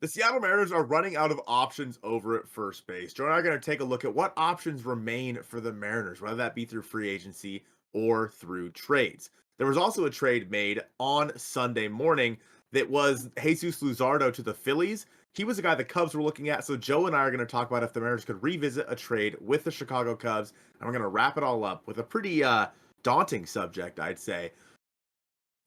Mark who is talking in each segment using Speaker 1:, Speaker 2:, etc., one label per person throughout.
Speaker 1: The Seattle Mariners are running out of options over at first base. Joe and I are going to take a look at what options remain for the Mariners, whether that be through free agency or through trades. There was also a trade made on Sunday morning that was Jesus Luzardo to the Phillies. He was a guy the Cubs were looking at, so Joe and I are going to talk about if the Mariners could revisit a trade with the Chicago Cubs, and we're going to wrap it all up with a pretty daunting subject, I'd say.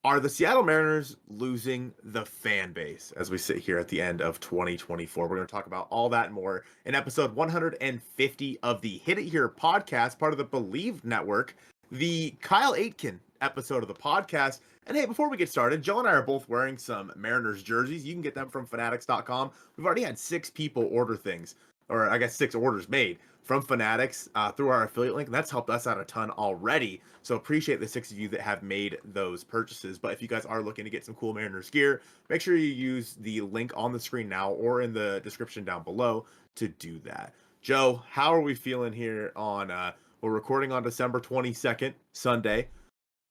Speaker 1: Are the Seattle Mariners losing the fan base as we sit here at the end of 2024? We're going to talk about all that and more in episode 150 of the Hit It Here podcast, part of the Bleav network, the Kyle Aitken episode of the podcast. And hey, before we get started, Joe and I are both wearing some Mariners jerseys. You can get them from fanatics.com. We've already had 6 people order things, or I guess 6 orders made from Fanatics through our affiliate link, and that's helped us out a ton already. So appreciate the 6 of you that have made those purchases. But if you guys are looking to get some cool Mariners gear, make sure you use the link on the screen now or in the description down below to do that. Joe, how are we feeling here on, we're recording on December 22nd, Sunday.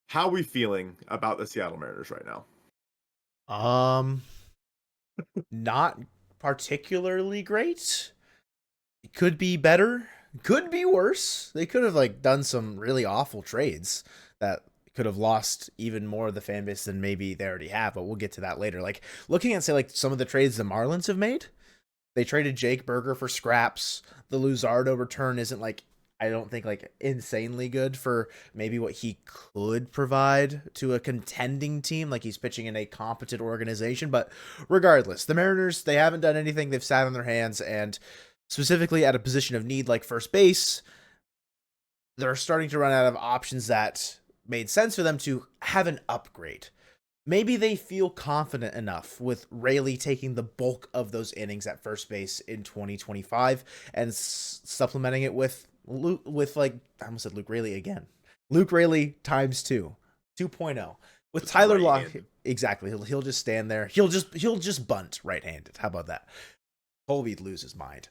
Speaker 1: How are we feeling about the Seattle Mariners right now?
Speaker 2: Not particularly great. It could be better, could be worse. They could have done some really awful trades that could have lost even more of the fan base than maybe they already have, but we'll get to that later. Looking at some of the trades the Marlins have made, they traded Jake Berger for scraps. The Luzardo return isn't I don't think insanely good for maybe what he could provide to a contending team. He's pitching in a competent organization, but regardless, the Mariners, they haven't done anything. They've sat on their hands, and specifically at a position of need like first base, they're starting to run out of options that made sense for them to have an upgrade. Maybe they feel confident enough with Rayleigh taking the bulk of those innings at first base in 2025 and supplementing it with I almost said Luke Rayleigh again. Luke Rayleigh times 2.0. With
Speaker 1: Just
Speaker 2: Tyler Lock,
Speaker 1: right-handed.
Speaker 2: exactly. He'll just stand there. He'll just bunt right-handed. How about that? Colby'd lose his mind.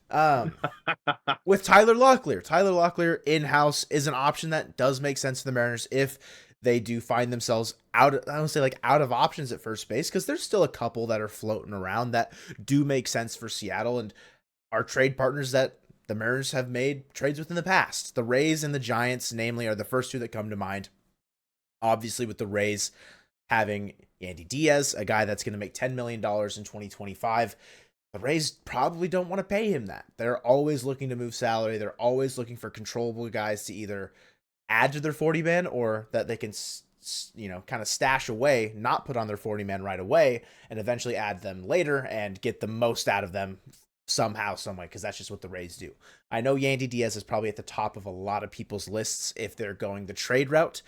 Speaker 2: With Tyler Locklear in-house is an option that does make sense to the Mariners if they do find themselves out of options at first base, because there's still a couple that are floating around that do make sense for Seattle and are trade partners that the Mariners have made trades with in the past. The Rays and the Giants, namely, are the first 2 that come to mind. Obviously, with the Rays having Yandy Diaz, a guy that's going to make $10 million in 2025, the Rays probably don't want to pay him that. They're always looking to move salary. They're always looking for controllable guys to either add to their 40-man or that they can, kind of stash away, not put on their 40-man right away, and eventually add them later and get the most out of them somehow, some way, because that's just what the Rays do. I know Yandy Diaz is probably at the top of a lot of people's lists if they're going the trade route.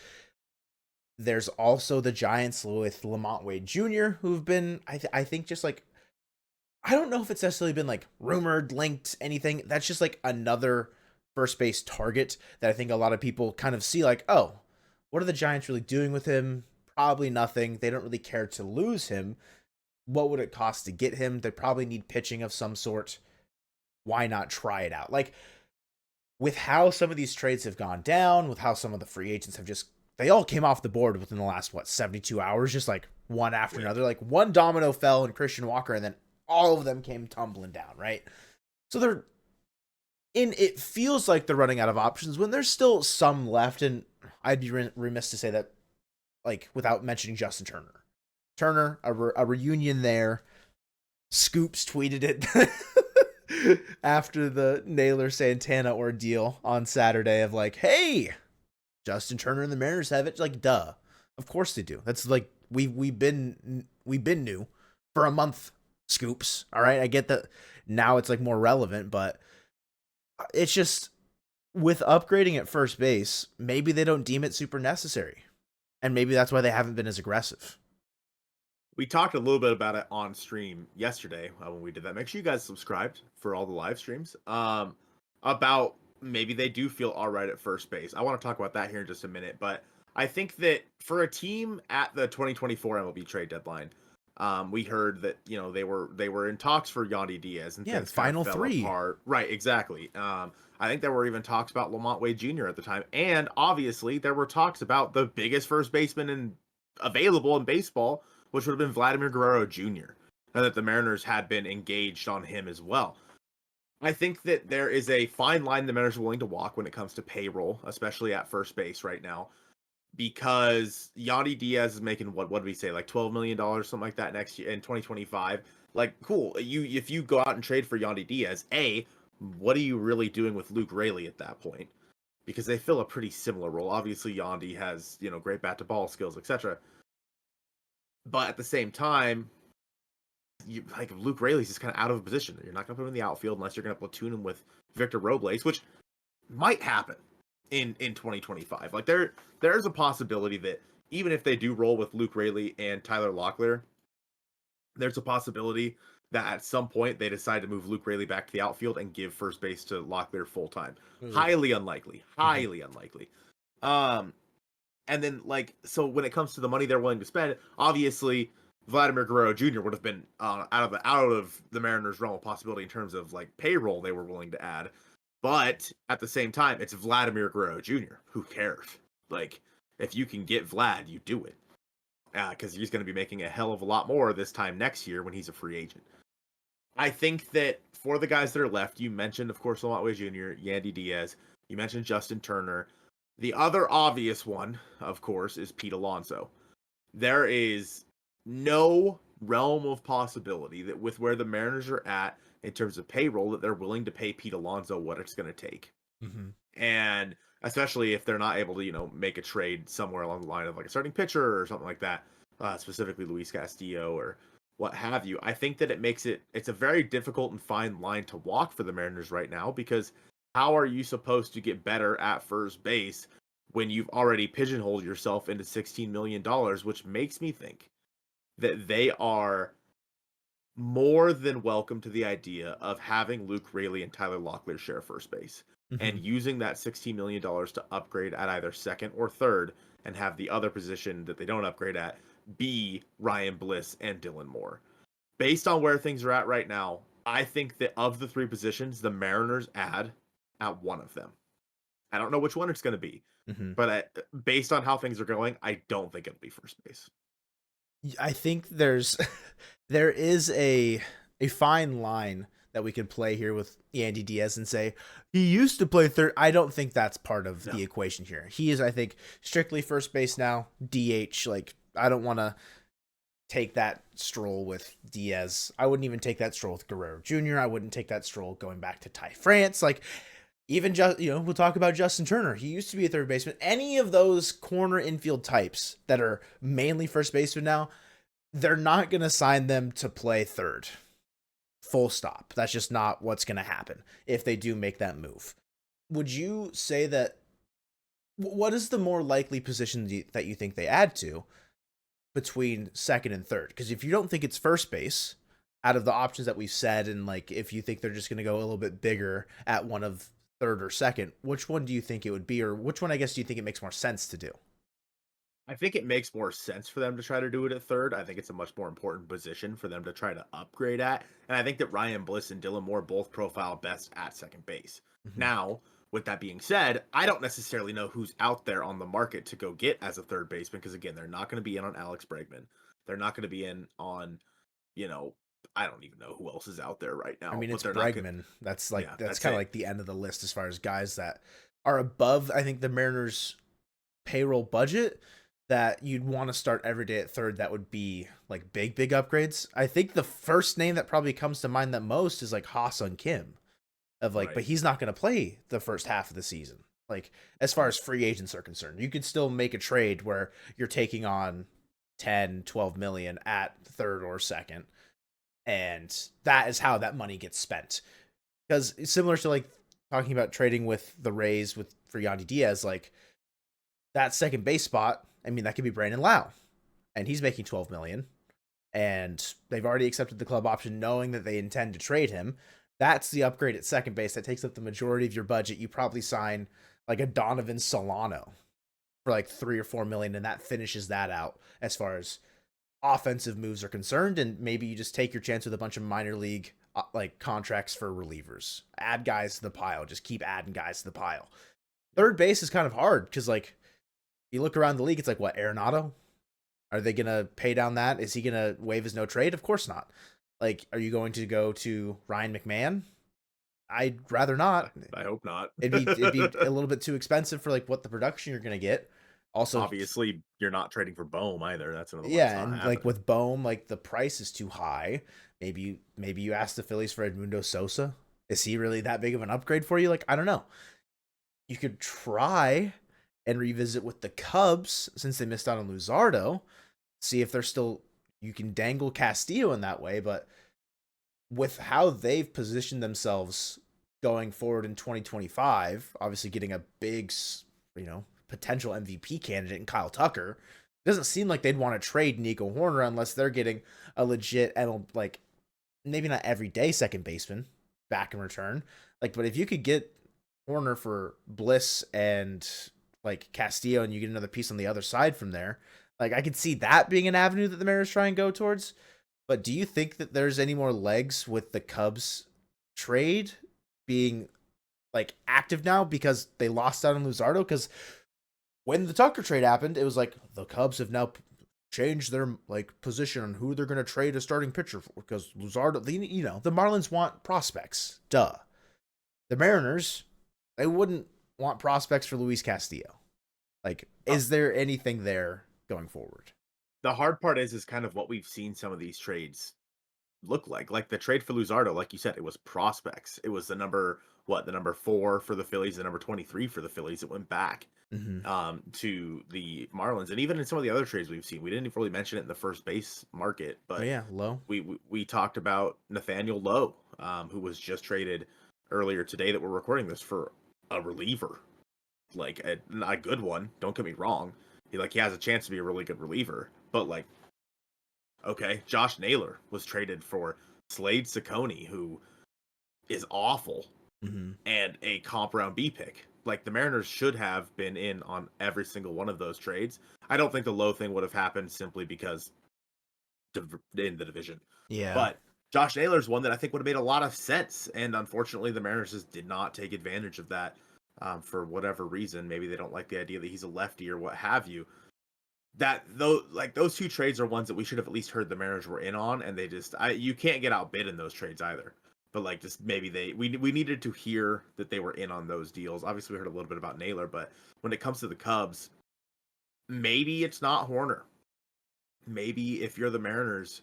Speaker 2: There's also the Giants with Lamont Wade Jr., who've been, I think, just I don't know if it's necessarily been rumored, linked, anything. That's just another first base target that I think a lot of people kind of see oh, what are the Giants really doing with him? Probably nothing. They don't really care to lose him. What would it cost to get him? They probably need pitching of some sort. Why not try it out? With how some of these trades have gone down, with how some of the free agents have they all came off the board within the last, 72 hours, just one after another. One domino fell in Christian Walker, and then all of them came tumbling down, right? So it feels like they're running out of options when there's still some left, and I'd be remiss to say that, without mentioning Justin Turner. A reunion there. Scoops tweeted it after the Naylor Santana ordeal on Saturday of hey, Justin Turner and the Mariners have it. Duh. Of course they do. That's we've been new for a month, Scoops. All right. I get that now it's more relevant, but it's just with upgrading at first base, maybe they don't deem it super necessary. And maybe that's why they haven't been as aggressive.
Speaker 1: We talked a little bit about it on stream yesterday when we did that. Make sure you guys subscribed for all the live streams. About maybe they do feel all right at first base. I want to talk about that here in just a minute, but I think that for a team at the 2024 MLB trade deadline, we heard that they were in talks for Yandy Diaz and things
Speaker 2: final
Speaker 1: fell
Speaker 2: 3
Speaker 1: apart. Right, exactly. I think there were even talks about Lamont Wade Jr. at the time, and obviously there were talks about the biggest first baseman available in baseball, which would have been Vladimir Guerrero Jr. and that the Mariners had been engaged on him as well. I think that there is a fine line the Mariners are willing to walk when it comes to payroll, especially at first base right now, because Yandy Diaz is making what did we say, like $12 million, something like that next year in 2025. Like, cool. If you go out and trade for Yandy Diaz, what are you really doing with Luke Raley at that point? Because they fill a pretty similar role. Obviously, Yandy has great bat to ball skills, etc. But at the same time, Luke Raley's just kind of out of a position. You're not going to put him in the outfield unless you're going to platoon him with Victor Robles, which might happen in 2025. Like there's a possibility that even if they do roll with Luke Raley and Tyler Locklear, there's a possibility that at some point they decide to move Luke Raley back to the outfield and give first base to Locklear full time. Highly unlikely. Highly unlikely. And then so when it comes to the money they're willing to spend, obviously Vladimir Guerrero Jr. would have been out of the Mariners' realm of possibility in terms of payroll they were willing to add. But at the same time, it's Vladimir Guerrero Jr. Who cares? If you can get Vlad, you do it. Because he's going to be making a hell of a lot more this time next year when he's a free agent. I think that for the guys that are left, you mentioned, of course, Lomatway Jr., Yandy Diaz. You mentioned Justin Turner. The other obvious one, of course, is Pete Alonso. There is no realm of possibility that with where the Mariners are at in terms of payroll, that they're willing to pay Pete Alonso what it's going to take. And especially if they're not able to, make a trade somewhere along the line of a starting pitcher or something like that, specifically Luis Castillo or what have you. I think that it's a very difficult and fine line to walk for the Mariners right now, because how are you supposed to get better at first base when you've already pigeonholed yourself into $16 million, which makes me think that they are more than welcome to the idea of having Luke Raley and Tyler Locklear share first base and using that $16 million to upgrade at either second or third and have the other position that they don't upgrade at be Ryan Bliss and Dylan Moore. Based on where things are at right now, I think that of the three positions, the Mariners add at one of them. I don't know which one it's going to be, but based on how things are going, I don't think it'll be first base.
Speaker 2: I think there is a fine line that we could play here with Yandy Diaz and say he used to play third. I don't think that's part of the equation here. He is, I think, strictly first base now. DH. I don't want to take that stroll with Diaz. I wouldn't even take that stroll with Guerrero Jr. I wouldn't take that stroll going back to Ty France. Even we'll talk about Justin Turner. He used to be a third baseman. Any of those corner infield types that are mainly first baseman now, they're not going to sign them to play third. Full stop. That's just not what's going to happen if they do make that move. Would you say that? What is the more likely position that you think they add to between second and third? Because if you don't think it's first base, out of the options that we've said, and if you think they're just going to go a little bit bigger at one of third or second, which one do you think it would be, or which one, I guess, do you think it makes more sense to do?
Speaker 1: I think it makes more sense for them to try to do it at third. I think it's a much more important position for them to try to upgrade at. And I think that Ryan Bliss and Dylan Moore both profile best at second base. Now, with that being said, I don't necessarily know who's out there on the market to go get as a third baseman, because again, they're not going to be in on Alex Bregman. They're not going to be in on, I don't even know who else is out there right now.
Speaker 2: I mean, it's Bregman. That's kind of the end of the list as far as guys that are above, I think, the Mariners' payroll budget that you'd want to start every day at third. That would be big upgrades. I think the first name that probably comes to mind that most is Ha-Sung Kim right. But he's not going to play the first half of the season. As far as free agents are concerned, you could still make a trade where you're taking on 10, 12 million at third or second. And that is how that money gets spent. Because similar to talking about trading with the Rays for Yandy Diaz, that second base spot, I mean, that could be Brandon Lau, and he's making 12 million, and they've already accepted the club option knowing that they intend to trade him. That's the upgrade at second base that takes up the majority of your budget. You probably sign a Donovan Solano for 3 or 4 million, and that finishes that out as far as offensive moves are concerned. And maybe you just take your chance with a bunch of minor league contracts for relievers. Add guys to the pile. Just keep adding guys to the pile. Third base is kind of hard because you look around the league, it's Arenado? Are they going to pay down that? Is he going to waive his no trade? Of course not. Like, are you going to go to Ryan McMahon? I'd rather not.
Speaker 1: I hope not.
Speaker 2: It'd be a little bit too expensive for like what the production you're gonna get. Also,
Speaker 1: Obviously, you're not trading for Bohm either. That's another one that's
Speaker 2: yeah,
Speaker 1: not
Speaker 2: and like
Speaker 1: happening.
Speaker 2: with Bohm, like the price is too high. Maybe you ask the Phillies for Edmundo Sosa. Is he really that big of an upgrade for you? Like, I don't know. You could try and revisit with the Cubs since they missed out on Luzardo. See if they're still, you can dangle Castillo in that way, but with how they've positioned themselves going forward in 2025, obviously getting a big, potential MVP candidate in Kyle Tucker, it doesn't seem like they'd want to trade Nico Horner unless they're getting a legit and like maybe not everyday second baseman back in return. Like, but if you could get Horner for Bliss and like Castillo, and you get another piece on the other side from there, like I could see that being an avenue that the Mariners try and go towards. But do you think that there's any more legs with the Cubs trade being like active now because they lost out on Luzardo? Because when the Tucker trade happened, it was like the Cubs have now changed their like position on who they're going to trade a starting pitcher for because Luzardo, the Marlins want prospects. Duh. The Mariners, they wouldn't want prospects for Luis Castillo. Like, is there anything there going forward?
Speaker 1: The hard part is kind of what we've seen some of these trades look like. Like the trade for Luzardo, like you said, it was prospects. It was the number 4 for the Phillies, the number 23 for the Phillies. It went back to the Marlins, and even in some of the other trades we've seen, we didn't really mention it in the first base market, but
Speaker 2: yeah, Lowe.
Speaker 1: We talked about Nathaniel Lowe, who was just traded earlier today that we're recording this for a reliever, like a good one. Don't get me wrong. He has a chance to be a really good reliever, but like, okay, Josh Naylor was traded for Slade Ciccone, who is awful, and a comp round B pick. Like the Mariners should have been in on every single one of those trades. I don't think the Low thing would have happened simply because in the division.
Speaker 2: Yeah.
Speaker 1: But Josh Naylor's one that I think would have made a lot of sense, and unfortunately, the Mariners just did not take advantage of that for whatever reason. Maybe they don't like the idea that he's a lefty or what have you. Those two trades are ones that we should have at least heard the Mariners were in on, and you can't get outbid in those trades either. But like, just maybe we needed to hear that they were in on those deals. Obviously, we heard a little bit about Naylor, but when it comes to the Cubs, maybe it's not Horner. Maybe if you're the Mariners,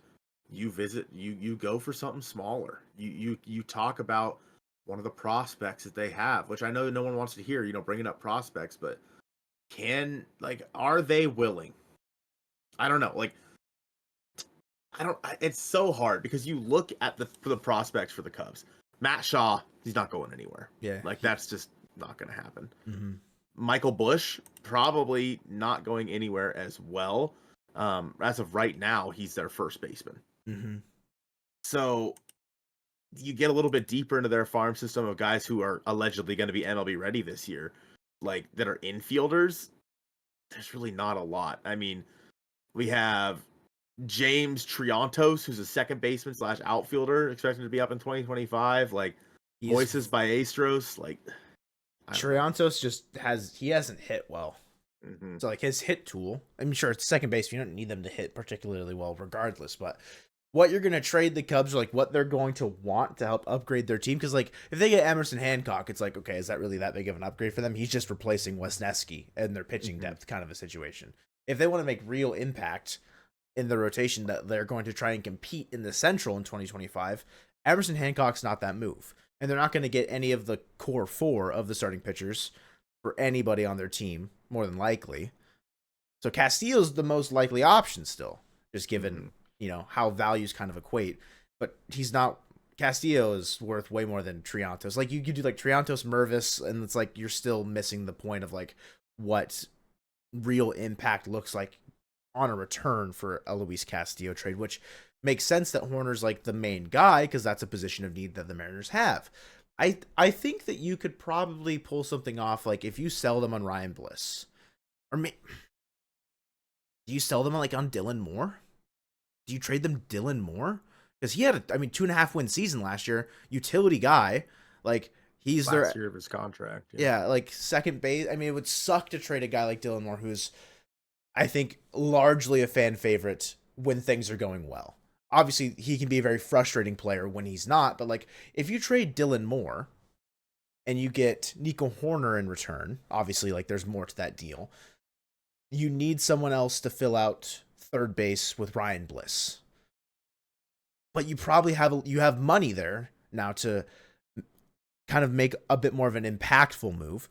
Speaker 1: you go for something smaller. You talk about one of the prospects that they have, which I know no one wants to hear, bringing up prospects, but are they willing? I don't know. Like, it's so hard because you look at the prospects for the Cubs. Matt Shaw, he's not going anywhere.
Speaker 2: Yeah.
Speaker 1: That's just not going to happen.
Speaker 2: Mm-hmm.
Speaker 1: Michael Busch, probably not going anywhere as well. As of right now, he's their first baseman.
Speaker 2: Mm-hmm.
Speaker 1: So you get a little bit deeper into their farm system of guys who are allegedly going to be MLB ready this year, like that are infielders. There's really not a lot. I mean, we have James Triantos, who's a second baseman / outfielder, expected to be up in 2025. Like, Moises Baestros, like
Speaker 2: Triantos hasn't hit well.
Speaker 1: Mm-hmm.
Speaker 2: So like his hit tool, I'm sure it's second base. You don't need them to hit particularly well regardless, but what you're going to trade the Cubs, or like what they're going to want to help upgrade their team. Cause like if they get Emerson Hancock, it's like, okay, is that really that big of an upgrade for them? He's just replacing Wesneski and their pitching depth kind of a situation. If they want to make real impact in the rotation that they're going to try and compete in the Central in 2025, Emerson Hancock's not that move. And they're not going to get any of the core 4 of the starting pitchers for anybody on their team, more than likely. So Castillo's the most likely option still, just given, how values kind of equate. But he's not. Castillo is worth way more than Triantos. Like, you could do like Triantos, Mervis, and it's like you're still missing the point of like what real impact looks like on a return for a Luis Castillo trade, which makes sense that Horner's like the main guy because that's a position of need that the Mariners have. I think that you could probably pull something off, like if you sell them on Ryan Bliss, or do you sell them on Dylan Moore? Do you trade them Dylan Moore? Because he had 2.5 win season last year, utility guy. Like, he's
Speaker 1: last year of his contract.
Speaker 2: Yeah, like second base. I mean, it would suck to trade a guy like Dylan Moore, who's I think largely a fan favorite when things are going well. obviously he can be a very frustrating player when he's not, but like if you trade Dylan Moore and you get Nico Horner in return, obviously like there's more to that deal. You need someone else to fill out third base with Ryan Bliss. But you probably have money there now to kind of make a bit more of an impactful move.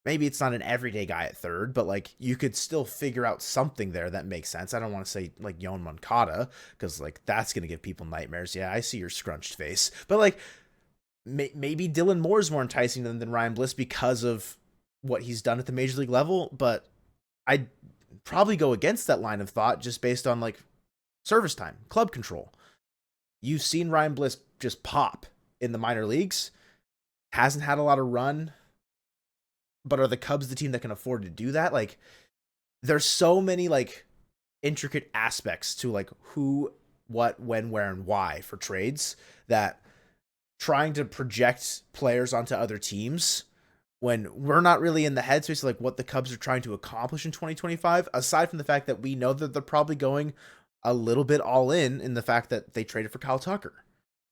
Speaker 2: Maybe it's not an everyday guy at third, but like you could still figure out something there that makes sense. I don't want to say like Yoan Moncada because like that's gonna give people nightmares. Yeah, I see your scrunched face, but like maybe Dylan Moore is more enticing than Ryan Bliss because of what he's done at the major league level. But I'd probably go against that line of thought just based on like service time, club control. You've seen Ryan Bliss just pop in the minor leagues. Hasn't had a lot of run. But are the Cubs the team that can afford to do that? Like, there's so many like intricate aspects to like who, what, when, where, and why for trades that trying to project players onto other teams when we're not really in the headspace of like what the Cubs are trying to accomplish in 2025, aside from the fact that we know that they're probably going a little bit all in the fact that they traded for Kyle Tucker.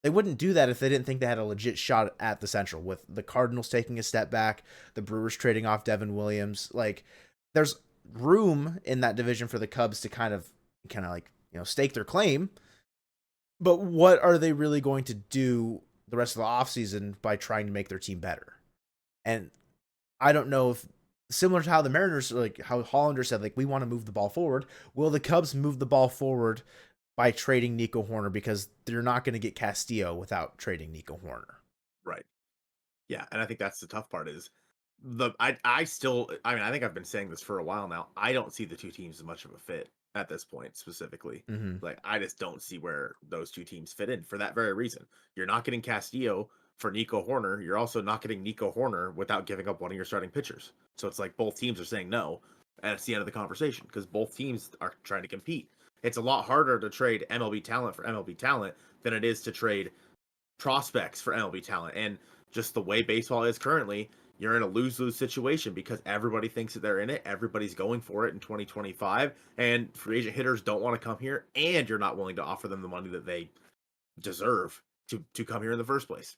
Speaker 2: They wouldn't do that if they didn't think they had a legit shot at the Central, with the Cardinals taking a step back, the Brewers trading off Devin Williams. Like, there's room in that division for the Cubs to kind of like, stake their claim. But what are they really going to do the rest of the offseason by trying to make their team better? And I don't know if, similar to how the Mariners, like how Hollander said, like, we want to move the ball forward. Will the Cubs move the ball forward by trading Nico Horner, because they're not going to get Castillo without trading Nico Horner?
Speaker 1: Right. Yeah, and I think that's the tough part is I think I've been saying this for a while now. I don't see the two teams as much of a fit at this point specifically.
Speaker 2: Mm-hmm.
Speaker 1: Like, I just don't see where those two teams fit in for that very reason. You're not getting Castillo for Nico Horner. You're also not getting Nico Horner without giving up one of your starting pitchers. So it's like both teams are saying no, and it's the end of the conversation because both teams are trying to compete. It's a lot harder to trade MLB talent for MLB talent than it is to trade prospects for MLB talent. And just the way baseball is currently, you're in a lose-lose situation because everybody thinks that they're in it. Everybody's going for it in 2025, and free agent hitters don't want to come here, and you're not willing to offer them the money that they deserve to come here in the first place.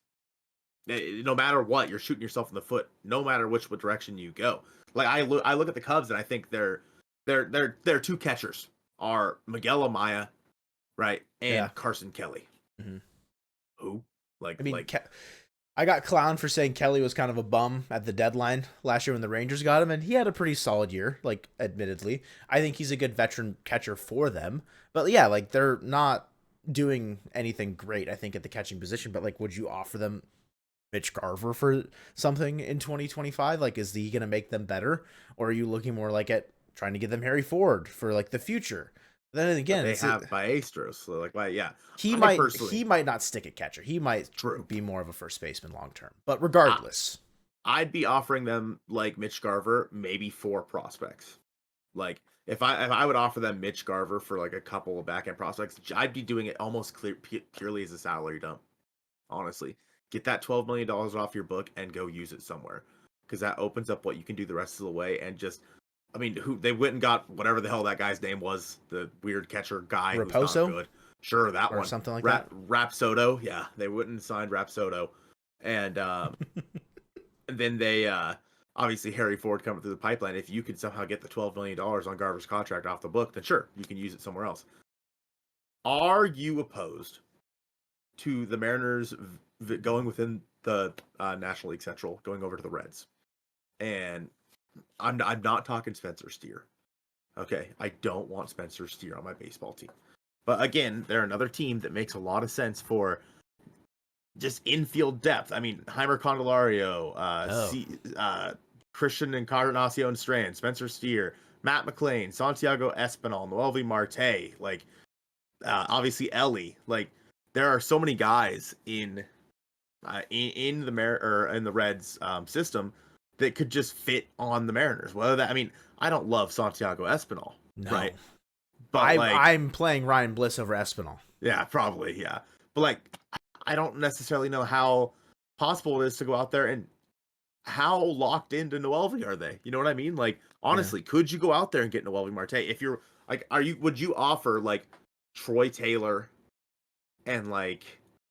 Speaker 1: No matter what, you're shooting yourself in the foot. No matter which direction you go. Like, I look at the Cubs and I think their two catchers are Miguel Amaya, right, and Carson Kelly.
Speaker 2: Mm-hmm.
Speaker 1: Who?
Speaker 2: I got clowned for saying Kelly was kind of a bum at the deadline last year when the Rangers got him, and he had a pretty solid year, like, admittedly. I think he's a good veteran catcher for them. But yeah, like, they're not doing anything great, I think, at the catching position. But like, would you offer them Mitch Garver for something in 2025? Like, is he going to make them better? Or are you looking more like at trying to get them Harry Ford for like the future? Then again,
Speaker 1: they have Maestros, so like, yeah,
Speaker 2: he might not stick at catcher. He might be more of a first baseman long term. But regardless,
Speaker 1: I'd be offering them like Mitch Garver, maybe 4 prospects. Like, if I would offer them Mitch Garver for like a couple of back end prospects, I'd be doing it almost purely as a salary dump. Honestly, get that $12 million off your book and go use it somewhere, because that opens up what you can do the rest of the way. And just, I mean, they went and got whatever the hell that guy's name was, the weird catcher guy
Speaker 2: Raposo?
Speaker 1: who's not good. Sure, that
Speaker 2: or
Speaker 1: one.
Speaker 2: Something like that.
Speaker 1: Rapsodo, yeah, they went and signed Rapsodo, and and then they obviously Harry Ford coming through the pipeline. If you could somehow get the $12 million on Garver's contract off the book, then sure, you can use it somewhere else. Are you opposed to the Mariners going within the National League Central, going over to the Reds? And I'm not talking Spencer Steer. Okay, I don't want Spencer Steer on my baseball team. But again, they're another team that makes a lot of sense for just infield depth. I mean, Heimer Candelario, Christian Encarnacion and Strand, Spencer Steer, Matt McLean, Santiago Espinal, Noelvi Marte, like obviously Ellie. Like, there are so many guys in the Reds system that could just fit on the Mariners. I don't love Santiago Espinal, right? But
Speaker 2: I'm playing Ryan Bliss over Espinal.
Speaker 1: Yeah, probably, yeah. But like, I don't necessarily know how possible it is to go out there, and how locked into Noelvi are they? You know what I mean? Like, honestly, could you go out there and get Noelvi Marte? If you're like, would you offer like Troy Taylor And like,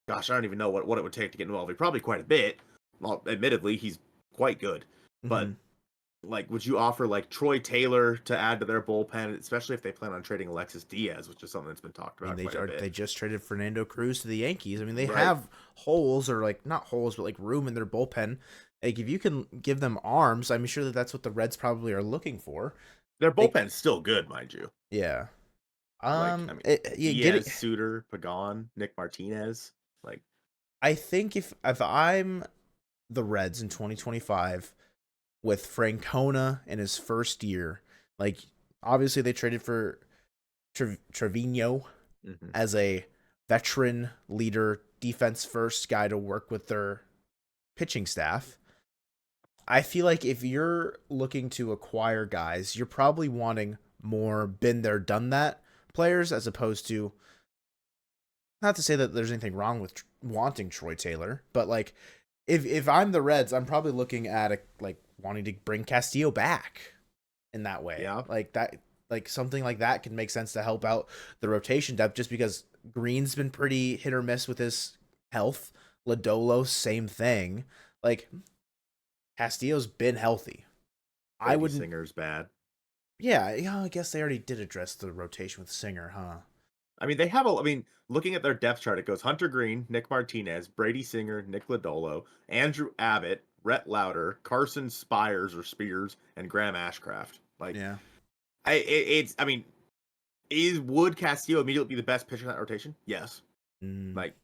Speaker 1: gosh, I don't even know what it would take to get involved. Probably quite a bit. Well, admittedly, he's quite good. But
Speaker 2: Mhm.
Speaker 1: like, would you offer like Troy Taylor to add to their bullpen, especially if they plan on trading Alexis Diaz, which is something that's been talked
Speaker 2: I mean,
Speaker 1: about quite a
Speaker 2: they
Speaker 1: bit.
Speaker 2: just traded Fernando Cruz to the Yankees. I mean, they
Speaker 1: Right.
Speaker 2: have holes, or like not holes, but like room in their bullpen. Like if you can give them arms, I'm sure that that's what the Reds probably are looking for.
Speaker 1: Their
Speaker 2: Like,
Speaker 1: bullpen's still good, mind you.
Speaker 2: yeah.
Speaker 1: Like, I mean,
Speaker 2: You get it.
Speaker 1: Diaz, Suter, Pagan, Nick Martinez. Like,
Speaker 2: I think if I'm the Reds in 2025 with Francona in his first year, like obviously they traded for Trevino
Speaker 1: mhm.
Speaker 2: as a veteran leader, defense first guy to work with their pitching staff. I feel like if you're looking to acquire guys, you're probably wanting more been there, done that players, as opposed to, not to say that there's anything wrong with wanting Troy Taylor, but like if I'm the Reds, I'm probably looking at like wanting to bring Castillo back in that way.
Speaker 1: Yeah.
Speaker 2: Like that, like something like that can make sense to help out the rotation depth, just because Green's been pretty hit or miss with his health. Lodolo, same thing. Like Castillo's been healthy. I
Speaker 1: Brady
Speaker 2: wouldn't.
Speaker 1: Singer's bad.
Speaker 2: Yeah, I guess they already did address the rotation with Singer, huh?
Speaker 1: I mean, they have a. I mean, looking at their depth chart, it goes Hunter Green, Nick Martinez, Brady Singer, Nick Lodolo, Andrew Abbott, Rhett Lauder, Carson Spires or Spears, and Graham Ashcraft. Like,
Speaker 2: Yeah.
Speaker 1: it's. I mean, would Castillo immediately be the best pitcher in that rotation? Yes.
Speaker 2: Mm.
Speaker 1: Like,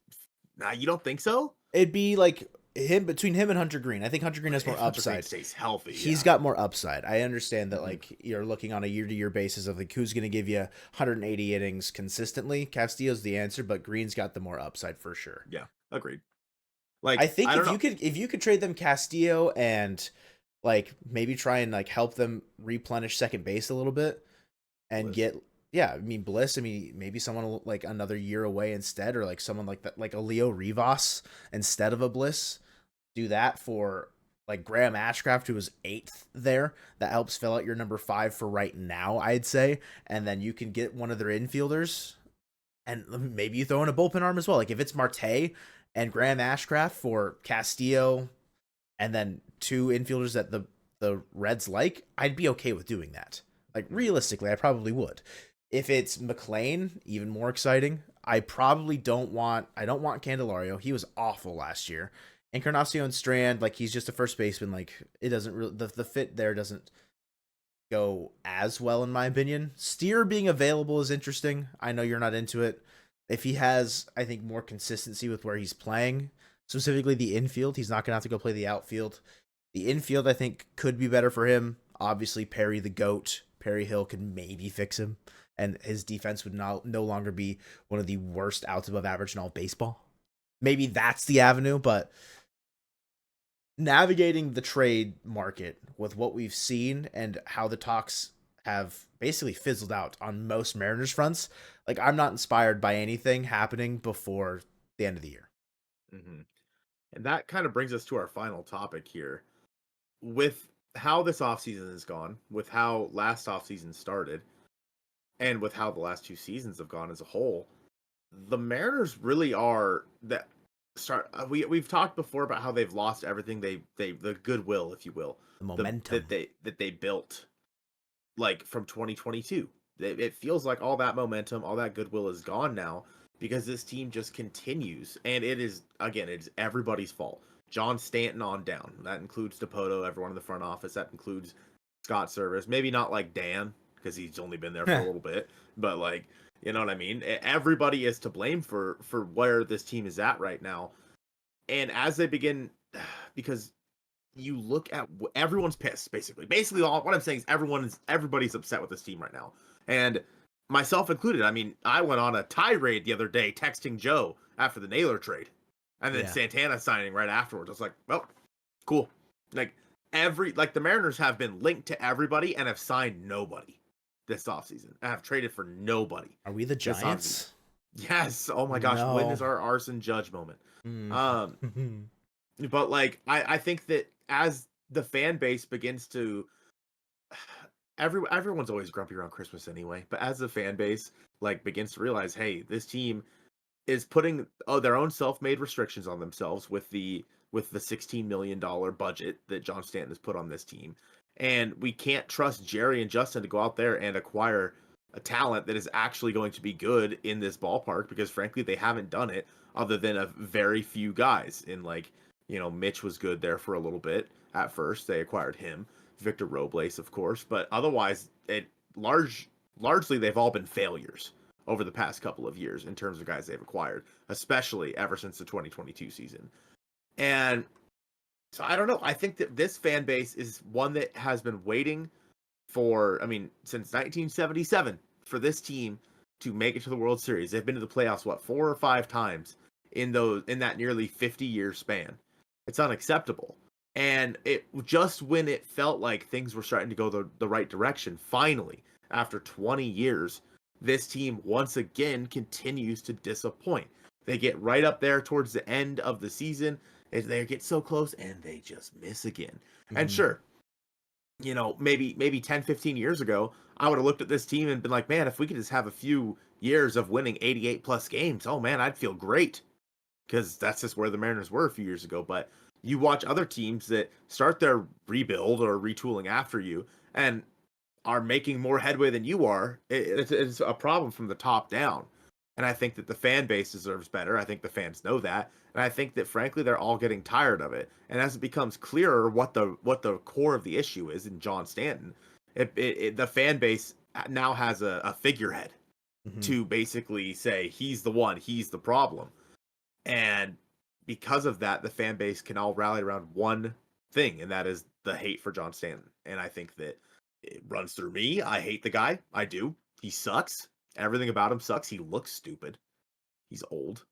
Speaker 1: nah, you don't think so?
Speaker 2: It'd be like him, between him and Hunter Green. I think Hunter Green has more
Speaker 1: If Hunter Green
Speaker 2: upside.
Speaker 1: stays healthy,
Speaker 2: He's
Speaker 1: yeah.
Speaker 2: got more upside. I understand that,
Speaker 1: Hmm.
Speaker 2: like, you're looking on a year-to-year basis of like who's going to give you 180 innings consistently. Castillo's the answer, but Green's got the more upside for sure.
Speaker 1: Yeah, agreed.
Speaker 2: I
Speaker 1: Like,
Speaker 2: think
Speaker 1: I don't know.
Speaker 2: if you could trade them Castillo and like maybe try and like help them replenish second base a little bit and
Speaker 1: Bliss.
Speaker 2: get, yeah, I mean Bliss, I mean maybe someone like another year away instead, or like someone like that, like a Leo Rivas instead of a Bliss. Do that for like Graham Ashcraft, who was eighth there. That helps fill out your number 5 for right now, I'd say. And then you can get one of their infielders, and maybe you throw in a bullpen arm as well. Like if it's Marte and Graham Ashcraft for Castillo, and then two infielders that the Reds like, I'd be okay with doing that. Like realistically, I probably would. If it's McLean, even more exciting. I don't want Candelario. He was awful last year. Encarnacion Strand, like he's just a first baseman. Like it doesn't really, the fit there doesn't go as well in my opinion. Steer being available is interesting. I know you're not into it. If he has, I think, more consistency with where he's playing, specifically the infield, he's not gonna have to go play the outfield. The infield, I think, could be better for him. Obviously, Perry the GOAT, Perry Hill could maybe fix him, and his defense would no longer be one of the worst outs above average in all baseball. Maybe that's the avenue, but navigating the trade market with what we've seen and how the talks have basically fizzled out on most Mariners fronts, like I'm not inspired by anything happening before the end of the year.
Speaker 1: Hmm. And that kind of brings us to our final topic here. With how this offseason has gone, with how last offseason started, and with how the last 2 seasons have gone as a whole, the Mariners really are that start. We've talked before about how they've lost everything they the goodwill, if you will,
Speaker 2: The momentum.
Speaker 1: that they built like from 2022. It feels like all that momentum, all that goodwill is gone now because this team just continues, and it is again, it's everybody's fault. John Stanton on down. That includes Dipoto, everyone in the front office. That includes Scott Service. Maybe not like Dan because he's only been there for a little bit, but like you know what I mean. Everybody is to blame for where this team is at right now, and as they begin, because you look at everyone's pissed basically all what I'm saying is everybody's upset with this team right now, and myself included. I mean, I went on a tirade the other day texting Joe after the Naylor trade and then
Speaker 2: Yeah.
Speaker 1: Santana signing right afterwards. I was like, well, cool. Like the Mariners have been linked to everybody and have signed nobody this offseason. I have traded for nobody
Speaker 2: Are we the
Speaker 1: this offseason.
Speaker 2: Giants?
Speaker 1: Yes, oh my gosh, when
Speaker 2: No.
Speaker 1: is our Arson Judge moment?
Speaker 2: Mm.
Speaker 1: um but like I think that as the fan base begins to everyone's always grumpy around Christmas anyway, but as the fan base like begins to realize, hey, this team is putting their own self-made restrictions on themselves with the $16 million budget that John Stanton has put on this team. And we can't trust Jerry and Justin to go out there and acquire a talent that is actually going to be good in this ballpark, because frankly they haven't done it other than a very few guys. In like, Mitch was good there for a little bit at first. They acquired him. Victor Robles, of course, but otherwise largely they've all been failures over the past couple of years in terms of guys they've acquired, especially ever since the 2022 season. And so I don't know. I think that this fan base is one that has been waiting since 1977 for this team to make it to the World Series. They've been to the playoffs, 4 or 5 times in that nearly 50-year span. It's unacceptable. And it just when it felt like things were starting to go the right direction, finally, after 20 years, this team once again continues to disappoint. They get right up there towards the end of the season, and they get so close, and they just miss again. Mm-hmm. And sure, maybe 10, 15 years ago, I would have looked at this team and been like, man, if we could just have a few years of winning 88 plus games, oh man, I'd feel great. Because that's just where the Mariners were a few years ago. But you watch other teams that start their rebuild or retooling after you and are making more headway than you are. It's a problem from the top down. And I think that the fan base deserves better. I think the fans know that. And I think that, frankly, they're all getting tired of it. And as it becomes clearer what the core of the issue is in John Stanton, the fan base now has a figurehead to basically say he's the one, he's the problem. And because of that, the fan base can all rally around one thing, and that is the hate for John Stanton. And I think that it runs through me. I hate the guy. I do. He sucks. Everything about him sucks. He looks stupid. He's old.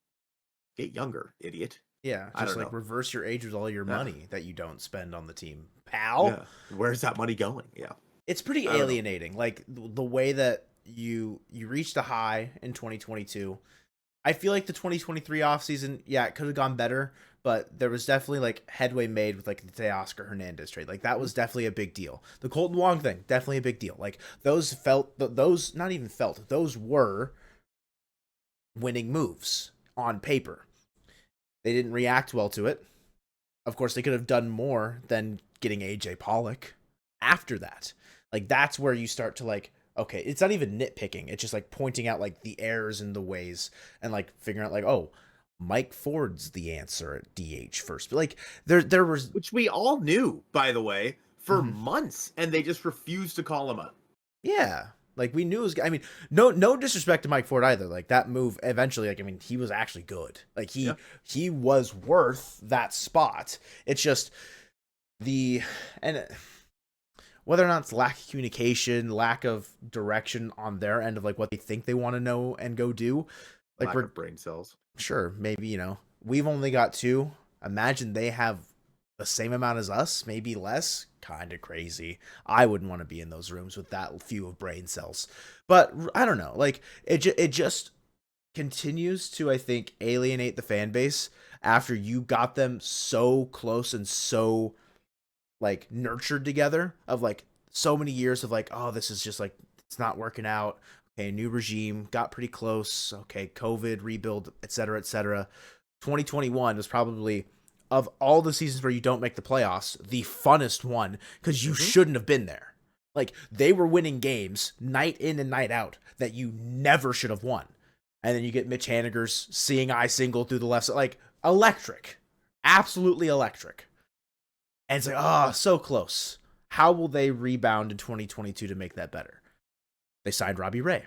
Speaker 1: Get younger, idiot.
Speaker 2: Yeah, just like reverse your age with all your money that you don't spend on the team, pal.
Speaker 1: Yeah. Where's that money going? Yeah.
Speaker 2: It's pretty alienating. Like the way that you reached a high in 2022. I feel like the 2023 offseason, it could have gone better, but there was definitely like headway made with like the Teoscar Hernandez trade. Like that was definitely a big deal. The Colton Wong thing, definitely a big deal. Like those were winning moves on paper. They didn't react well to it. Of course, they could have done more than getting AJ Pollock after that. Like that's where you start to like, okay, it's not even nitpicking. It's just like pointing out like the errors in the ways and like figuring out like, oh, Mike Ford's the answer at DH first. But like there was,
Speaker 1: which we all knew, by the way, for months, and they just refused to call him up.
Speaker 2: Yeah, like we knew it was. I mean, no disrespect to Mike Ford either. Like that move eventually, like I mean, he was actually good. Like he was worth that spot. It's just whether or not it's lack of communication, lack of direction on their end of like what they think they want to know and go do. Like
Speaker 1: lack of brain cells.
Speaker 2: Sure, maybe, we've only got 2. Imagine they have the same amount as us, maybe less. Kind of crazy. I wouldn't want to be in those rooms with that few of brain cells. But I don't know. Like it just continues to, I think, alienate the fan base after you got them so close and so like nurtured together of like so many years of like, oh, this is just like, it's not working out. Okay, new regime, got pretty close. Okay, COVID, rebuild, etc., etc. 2021 was probably, of all the seasons where you don't make the playoffs, the funnest one because you shouldn't have been there. Like they were winning games night in and night out that you never should have won. And then you get Mitch Haniger's seeing eye single through the left side, like electric, absolutely electric. And it's like, oh, so close. How will they rebound in 2022 to make that better? They signed Robbie Ray.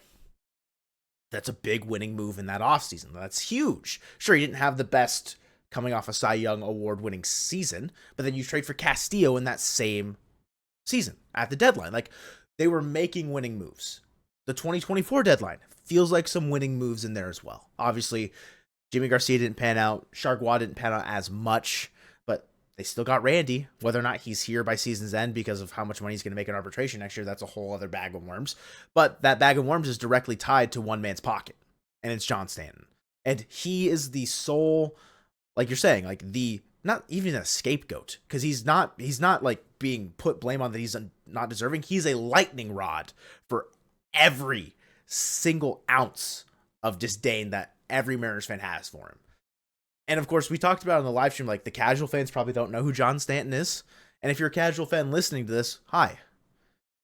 Speaker 2: That's a big winning move in that offseason. That's huge. Sure, he didn't have the best coming off a Cy Young award-winning season, but then you trade for Castillo in that same season at the deadline. Like, they were making winning moves. The 2024 deadline feels like some winning moves in there as well. Obviously, Jimmy Garcia didn't pan out. Chargois didn't pan out as much. They still got Randy. Whether or not he's here by season's end because of how much money he's going to make in arbitration next year, that's a whole other bag of worms. But that bag of worms is directly tied to one man's pocket, and it's John Stanton. And he is the sole, like you're saying, like the, not even a scapegoat, because he's not like being put blame on that he's not deserving. He's a lightning rod for every single ounce of disdain that every Mariners fan has for him. And of course, we talked about on the live stream, like the casual fans probably don't know who John Stanton is. And if you're a casual fan listening to this, hi,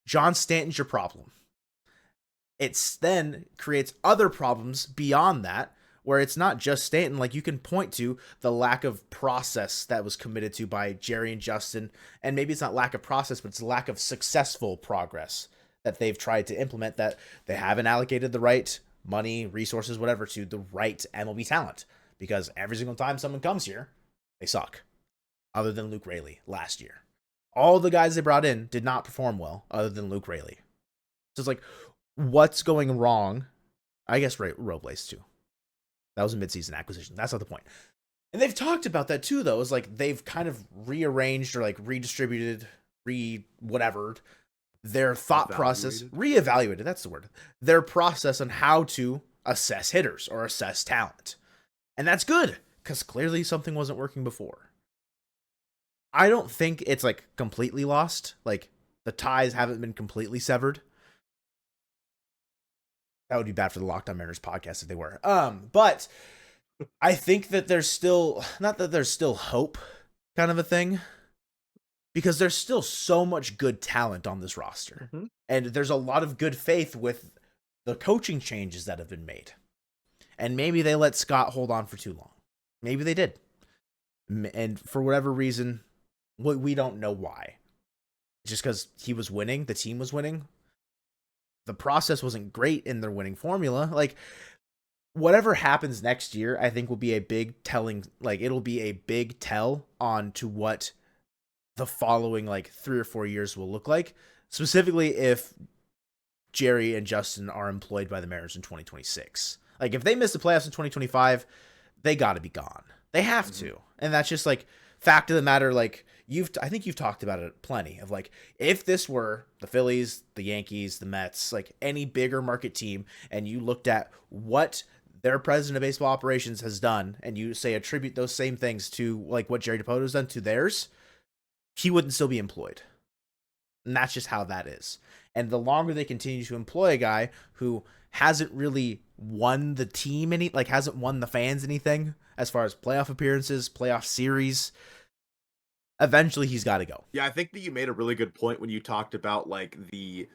Speaker 2: John Stanton's your problem. It then creates other problems beyond that, where it's not just Stanton. Like, you can point to the lack of process that was committed to by Jerry and Justin. And maybe it's not lack of process, but it's lack of successful progress that they've tried to implement, that they haven't allocated the right money, resources, whatever, to the right MLB talent. Because every single time someone comes here, they suck. Other than Luke Raley last year. All the guys they brought in did not perform well, other than Luke Raley. So it's like, what's going wrong? I guess Robles too. That was a midseason acquisition. That's not the point. And they've talked about that too, though. It's like they've kind of rearranged or like redistributed, whatever, their thought process. Reevaluated, that's the word. Their process on how to assess hitters or assess talent. And that's good, because clearly something wasn't working before. I don't think it's like completely lost. Like, the ties haven't been completely severed. That would be bad for the Locked On Mariners podcast if they were. But I think that there's still, not that there's still hope kind of a thing, because there's still so much good talent on this roster. Mm-hmm. And there's a lot of good faith with the coaching changes that have been made. And maybe they let Scott hold on for too long. Maybe they did. And for whatever reason, we don't know why. Just because he was winning, the team was winning. The process wasn't great in their winning formula. Like, whatever happens next year, I think will be a big telling, like, it'll be a big tell on to what the following, like, 3 or 4 years will look like. Specifically if Jerry and Justin are employed by the Mariners in 2026. Like, if they miss the playoffs in 2025, they got to be gone. They have to. And that's just, like, fact of the matter. Like, I think you've talked about it plenty of, like, if this were the Phillies, the Yankees, the Mets, like any bigger market team, and you looked at what their president of baseball operations has done, and you say attribute those same things to, like, what Jerry DiPoto's done to theirs, he wouldn't still be employed. And that's just how that is. And the longer they continue to employ a guy who hasn't really won the team hasn't won the fans anything as far as playoff appearances, playoff series, eventually he's got to go.
Speaker 1: Yeah, I think that you made a really good point when you talked about, like, the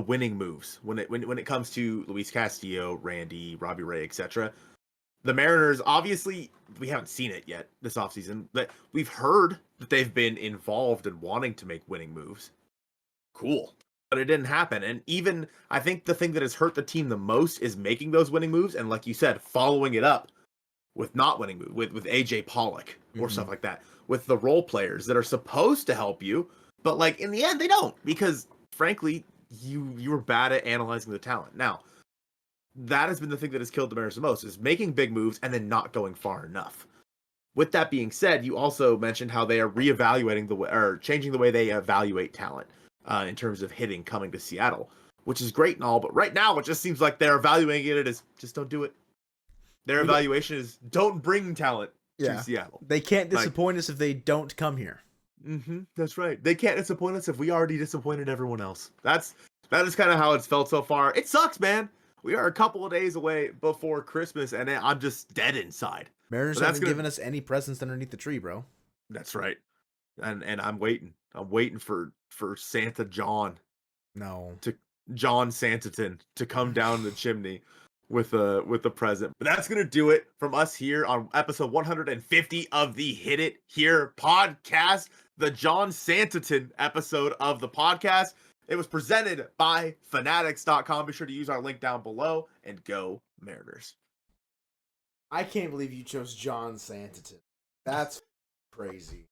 Speaker 1: winning moves when it comes to Luis Castillo, Randy, Robbie Ray, etc. The Mariners, obviously, we haven't seen it yet this offseason, but we've heard that they've been involved in wanting to make winning moves. Cool. But it didn't happen. And even, I think the thing that has hurt the team the most is making those winning moves, and like you said, following it up with not winning moves, with AJ Pollock or stuff like that, with the role players that are supposed to help you, but, like, in the end they don't, because frankly you were bad at analyzing the talent. Now, that has been the thing that has killed the Mariners the most, is making big moves and then not going far enough. With that being said, you also mentioned how they are reevaluating changing the way they evaluate talent in terms of hitting coming to Seattle, which is great and all, but right now it just seems like they're evaluating it as just don't do it. Their evaluation is don't bring talent to Seattle.
Speaker 2: They can't disappoint us if they don't come here.
Speaker 1: That's right. They can't disappoint us if we already disappointed everyone else. That is kind of how it's felt so far. It sucks, man. We are a couple of days away before Christmas, and I'm just dead inside.
Speaker 2: Mariners haven't given us any presents underneath the tree, bro.
Speaker 1: That's right. And I'm waiting. I'm waiting for Santa John.
Speaker 2: No.
Speaker 1: John Santaton to come down the chimney with a present. But that's gonna do it from us here on episode 150 of the Hit It Here podcast, the John Santaton episode of the podcast. It was presented by Fanatics.com. Be sure to use our link down below, and go Mariners.
Speaker 2: I can't believe you chose John Santaton. That's crazy.